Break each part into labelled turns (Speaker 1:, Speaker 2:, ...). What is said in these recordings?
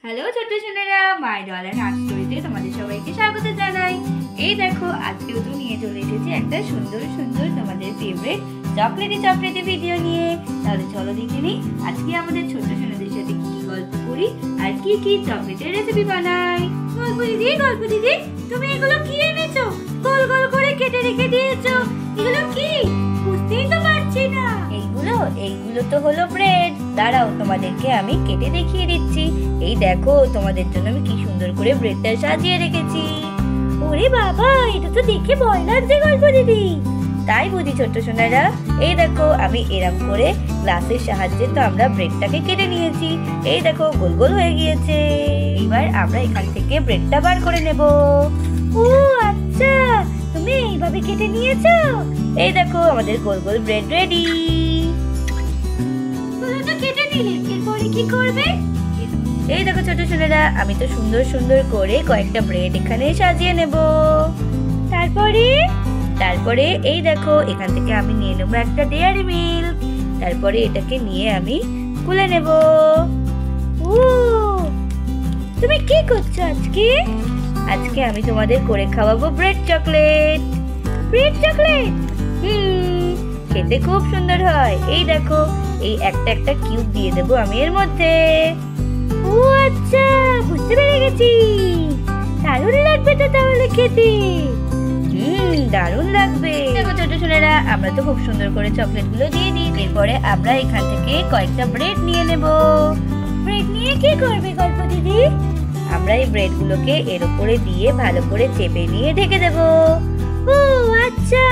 Speaker 1: Hello ছোট্ট সোনারা, মাই dollar heart স্টোরিতে তোমাদের সবাইকে স্বাগত জানাই। এই দেখো, আজকেও তো নিয়ে চলে এসেছি একটা সুন্দর সুন্দর তোমাদের ফেভারিট চকলেটি ভিডিও নিয়ে। তাহলে চলো দেখে নিই আজকে আমাদের ছোট্ট সোনাদের সাথে কি গল্প করি আর কি কি চকলেটের রেসিপি বানাই। গল্প দিদি তুমি এগুলো কি এনেছো? গোল গোল করে কেটে রেখে দিয়েছো, এগুলো কি? বুঝতেই তো পারছি না। এইগুলো তো হলো ব্রেড। দাঁড়াও, তোমাদেরকে আমি কেটে দেখিয়ে দিচ্ছি। এই দেখো, তোমাদের জন্য আমি কি সুন্দর করে ব্রেডটা সাজিয়ে রেখেছি। ওরে বাবা, এটা তো দেখে ভয় লাগছে গল্প দিদি। তাই বুঝি ছোট্ট সোনারা? এই দেখো, আমি এরকম করে গ্লাসের সাহায্যে তো আমরা ব্রেডটাকে কেটে নিয়েছি। এই দেখো, গোল গোল হয়ে গিয়েছে। এবার আমরা এখান থেকে ব্রেডটা বার করে নেব। ও আচ্ছা, তুমি এইভাবে কেটে নিয়েছো। এই দেখো, আমাদের গোল গোল ব্রেড রেডি। কেটে নিলে এরপরে কি করবে? এই দেখো ছোট সোনারা, আমি তো সুন্দর সুন্দর করে কয়েকটা ব্রেড এখানে সাজিয়ে নেব। তারপরে এই দেখো, এখান থেকে আমি নিয়ে নেবো একটা ডেয়ারি মিল্ক। তারপরে এটাকে নিয়ে আমি খুলে নেব। ও, তুমি কি করছো আজকে আমি তোমাদের করে খাওয়াবো ব্রেড চকলেট। খেতে খুব সুন্দর হয়। এই দেখো, এই একটা একটা কিউব দিয়ে দেবো আমি এর মধ্যে। ও আচ্ছা, বুঝতে পেরে গেছি। দারুণ লাগবে তো তাহলে খেতে। দারুণ লাগবে। দেখো ছোট সোনারা, আমরা তো খুব সুন্দর করে চকলেট গুলো দিয়ে দিই। এরপরে আমরা এখান থেকে কয়েকটা ব্রেড নিয়ে নেব। ব্রেড নিয়ে কি করবে গল্প দিদি? আমরা এই ব্রেড গুলোকে এর উপরে দিয়ে ভালো করে চেপে নিয়ে ঢেকে দেব। ও আচ্ছা,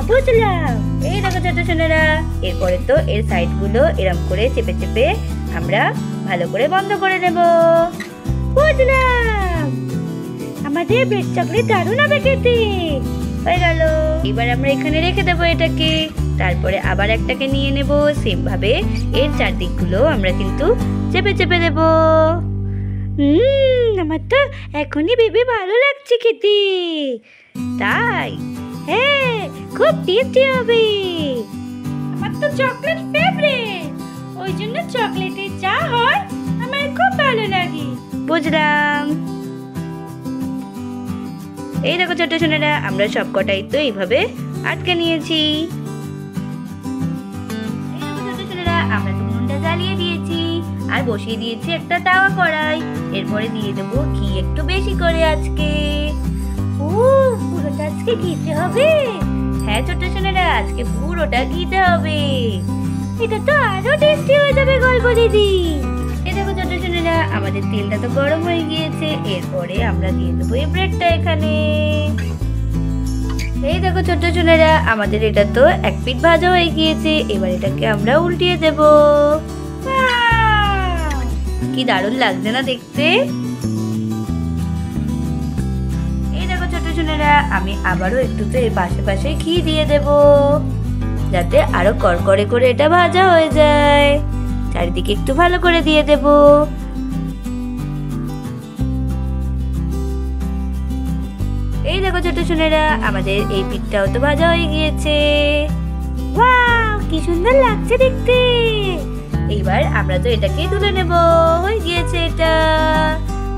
Speaker 1: বুঝলাম। এই দেখো ছোট সোনারা, এরপরে তো এর সাইড গুলো এরকম করে চেপে চেপে আমরা ভালো করে বন্ধ করে নেব। বুঝলাম, আমাদের ব্রেড চকলেট দারুণ হবে খেতে। হয়ে গেল। এবার আমরা এখানে রেখে দেবো এটাকে। তারপরে আবার একটাকে নিয়ে নেব। সেম ভাবে এর চারদিক গুলো আমরা কিন্তু চেপে চেপে দেব। আমার তো এখনই ভেবে ভালো লাগছে খেতে। তাই? হ্যাঁ, খুব টেস্টি হবে। আমার তো চকলেট ফেভারিট, ওই জন্য চকলেটের যা হয় আমার খুব ভালো লাগে। বুঝলাম। এই দেখো ছোট্ট সোনারা, আমরা সবকটাই তো এইভাবে আটকে নিয়েছি। এই দেখো ছোট্ট সোনারা, আমরা তো উনুনটা জ্বালিয়ে দিয়েছি আর বসিয়ে দিয়েছি একটা তাওয়া কড়াই। এরপরে দিয়ে দেবো ঘি একটু বেশি করে আজকে। ও, পুরোটা আজকে ঘিতে হবে? হ্যাঁ ছোট্ট সোনারা, আজকে পুরোটা ঘিতে হবে। এটা তো আরো টেস্টি হয়ে যাবে গল্প দিদি। এই দেখো ছোট্ট সোনারা, আমাদের তেলটা তো গরম হয়ে গিয়েছে। এরপরে আমরা দিয়ে দেবো এই ব্রেডটা এখানে। এই দেখো ছোট্ট সোনারা, আমাদের এটা তো এক পিঠ ভাজা হয়ে গিয়েছে। এবার এটাকে আমরা উল্টিয়ে দেব। কি দারুণ লাগছে না দেখতে? ছোট সোনারা, আমি আবারও একটু তো এর পাশে ঘি দিয়ে দেব, যাতে আরো করকরে করে এটা ভাজা হয়ে যায়। চারিদিকে একটু ভালো করে দিয়ে দেব। এই দেখো ছোট সোনারা, আমাদের এই পিঠটাও তো ভাজা হয়ে গিয়েছে। ওয়াও, কি সুন্দর লাগছে দেখতে। এইবার আমরা তো এটাকে তুলে নেব। হয়ে গিয়েছে এটা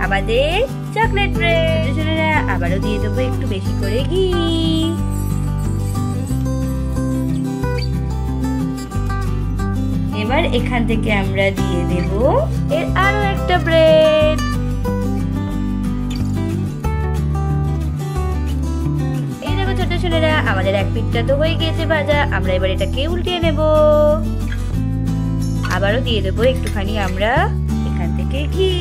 Speaker 1: আমাদের চকলেট ব্রেড। সোনারা, আবারও দিয়ে দেবো একটু বেশি করে ঘি। এবার এখান থেকে আমরা দিয়ে দেব এর আরো একটা ব্রেড। এই দেখো ছোট সোনারা, আমাদের এক পিঠটা তো হয়ে গিয়েছে ভাজা। আমরা এবার এটাকে উল্টিয়ে নেব। আবারও দিয়ে দেবো একটুখানি আমরা এখান থেকে ঘি।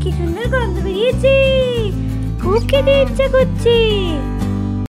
Speaker 1: কি সুন্দর গন্ধ বেরিয়েছে, খুব খেতে ইচ্ছা করছে।